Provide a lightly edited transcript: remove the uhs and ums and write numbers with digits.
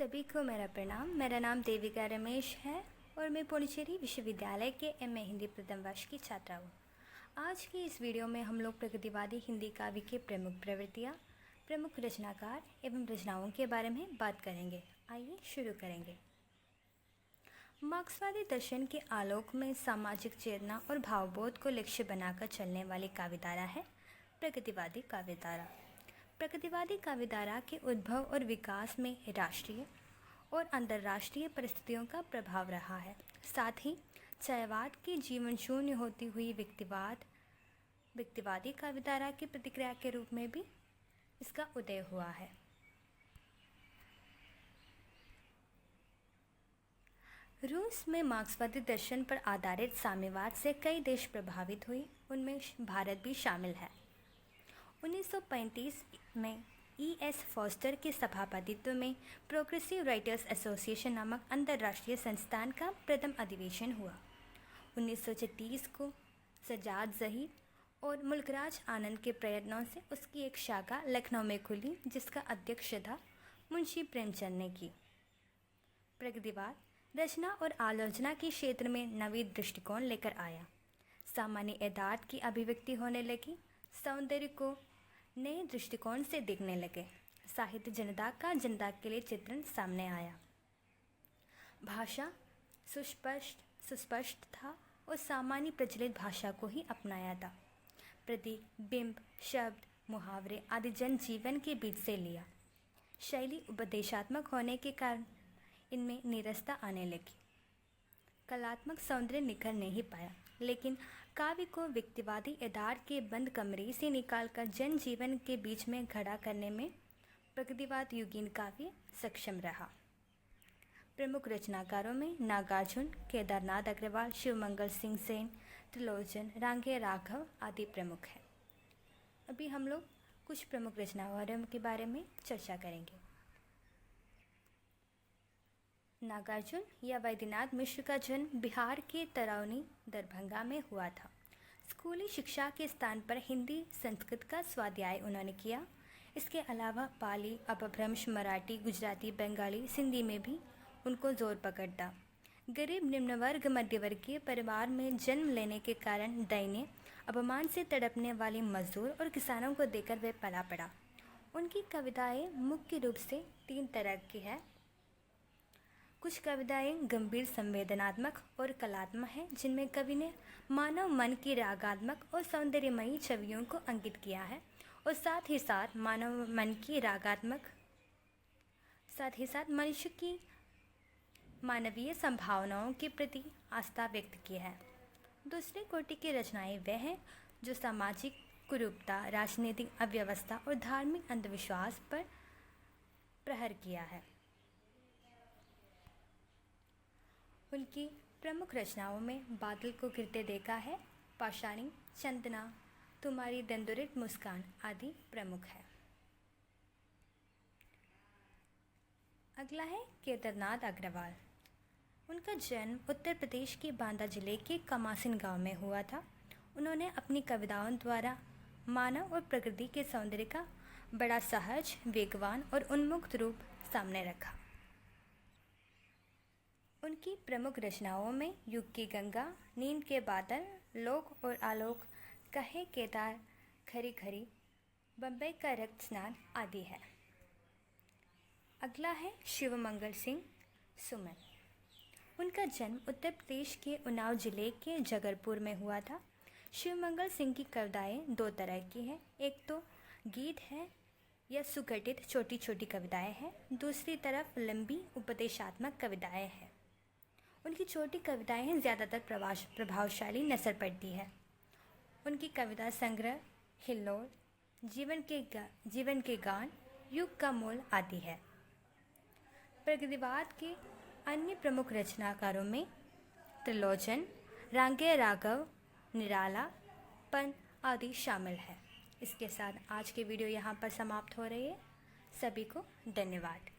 सभी को मेरा प्रणाम। मेरा नाम देविका रमेश है और मैं पुडुचेरी विश्वविद्यालय के एमए हिंदी प्रथम वर्ष की छात्रा हूँ। आज की इस वीडियो में हम लोग प्रगतिवादी हिंदी काव्य के प्रमुख प्रवृत्तियाँ, प्रमुख रचनाकार एवं रचनाओं के बारे में बात करेंगे। आइए शुरू करेंगे। मार्क्सवादी दर्शन के आलोक में सामाजिक चेतना और भावबोध को लक्ष्य बनाकर चलने वाली काव्यधारा है प्रगतिवादी काव्यधारा। प्रगतिवादी काव्यधारा के उद्भव और विकास में राष्ट्रीय और अंतर्राष्ट्रीय परिस्थितियों का प्रभाव रहा है। साथ ही क्षयवाद की जीवन शून्य होती हुई व्यक्तिवादी काव्यधारा की प्रतिक्रिया के रूप में भी इसका उदय हुआ है। रूस में मार्क्सवादी दर्शन पर आधारित साम्यवाद से कई देश प्रभावित हुए, उनमें भारत भी शामिल है। 1935 में E.S. फॉस्टर के सभापतित्व में प्रोग्रेसिव राइटर्स एसोसिएशन नामक अंतर्राष्ट्रीय संस्थान का प्रथम अधिवेशन हुआ। 1936 को सज्जाद ज़हीर और मुल्कराज आनंद के प्रयत्नों से उसकी एक शाखा लखनऊ में खुली, जिसका अध्यक्ष था मुंशी प्रेमचंद ने की। प्रगतिवाद रचना और आलोचना के क्षेत्र में नवी दृष्टिकोण लेकर आया। सामान्य यथार्थ की अभिव्यक्ति होने लगी, सौंदर्य को नए दृष्टिकोण से देखने लगे, साहित्य जनता का जनता के लिए चित्रण सामने आया। भाषा सुस्पष्ट था और सामान्य प्रचलित भाषा को ही अपनाया था। प्रतीक, बिंब, शब्द, मुहावरे आदि जन जीवन के बीच से लिया। शैली उपदेशात्मक होने के कारण इनमें नीरसता आने लगी। कलात्मक सौंदर्य निखर नहीं पाया, लेकिन काव्य को व्यक्तिवादी यथार्थ के बंद कमरे से निकालकर जन जीवन के बीच में खड़ा करने में प्रगतिवाद युगीन काव्य सक्षम रहा। प्रमुख रचनाकारों में नागार्जुन, केदारनाथ अग्रवाल, शिवमंगल सिंह सेन, त्रिलोचन, रांगे राघव आदि प्रमुख हैं। अभी हम लोग कुछ प्रमुख रचनाकारों के बारे में चर्चा करेंगे। नागार्जुन या वैद्यनाथ मिश्र का जन्म बिहार के तरौनी दरभंगा में हुआ था। स्कूली शिक्षा के स्थान पर हिंदी संस्कृत का स्वाध्याय उन्होंने किया। इसके अलावा पाली, अपभ्रंश, मराठी, गुजराती, बंगाली, सिंधी में भी उनको जोर पकड़ता। गरीब निम्न वर्ग मध्यवर्गीय परिवार में जन्म लेने के कारण दयनीय अपमान से तड़पने वाले मजदूर और किसानों को देखकर वे पला पड़ा। उनकी कविताएं मुख्य रूप से 3 तरह की है। कुछ कविताएं गंभीर, संवेदनात्मक और कलात्मक हैं, जिनमें कवि ने मानव मन की रागात्मक और सौंदर्यमयी छवियों को अंकित किया है और साथ ही साथ मनुष्य की मानवीय संभावनाओं के प्रति आस्था व्यक्त की है। दूसरे कोटि की रचनाएं वे हैं जो सामाजिक कुरूपता, राजनीतिक अव्यवस्था और धार्मिक अंधविश्वास पर प्रहार किया है। उनकी प्रमुख रचनाओं में बादल को गिरते देखा है, पाषाणी, चंदना, तुम्हारी दंदुरित मुस्कान आदि प्रमुख है। अगला है केदारनाथ अग्रवाल। उनका जन्म उत्तर प्रदेश के बांदा जिले के कमासिन गांव में हुआ था। उन्होंने अपनी कविताओं द्वारा मानव और प्रकृति के सौंदर्य का बड़ा सहज, वेगवान और उन्मुक्त रूप सामने रखा। उनकी प्रमुख रचनाओं में युग की गंगा, नींद के बादल, लोक और आलोक, कहे केदार, खरी खरी, बम्बई का रक्त स्नान आदि है। अगला है शिवमंगल सिंह सुमन। उनका जन्म उत्तर प्रदेश के उन्नाव जिले के जगरपुर में हुआ था। शिवमंगल सिंह की कविताएं 2 तरह की हैं। एक तो गीत है या सुगठित छोटी छोटी कविताएं हैं, दूसरी तरफ लंबी उपदेशात्मक कविताएं हैं। उनकी छोटी कविताएं ज़्यादातर प्रभावशाली नज़र पड़ती है। उनकी कविता संग्रह हिल्लोल, जीवन के गान, युग का मूल आदि है। प्रगतिवाद के अन्य प्रमुख रचनाकारों में त्रिलोचन, रांगे राघव, निराला, पंत आदि शामिल है। इसके साथ आज की वीडियो यहाँ पर समाप्त हो रही है। सभी को धन्यवाद।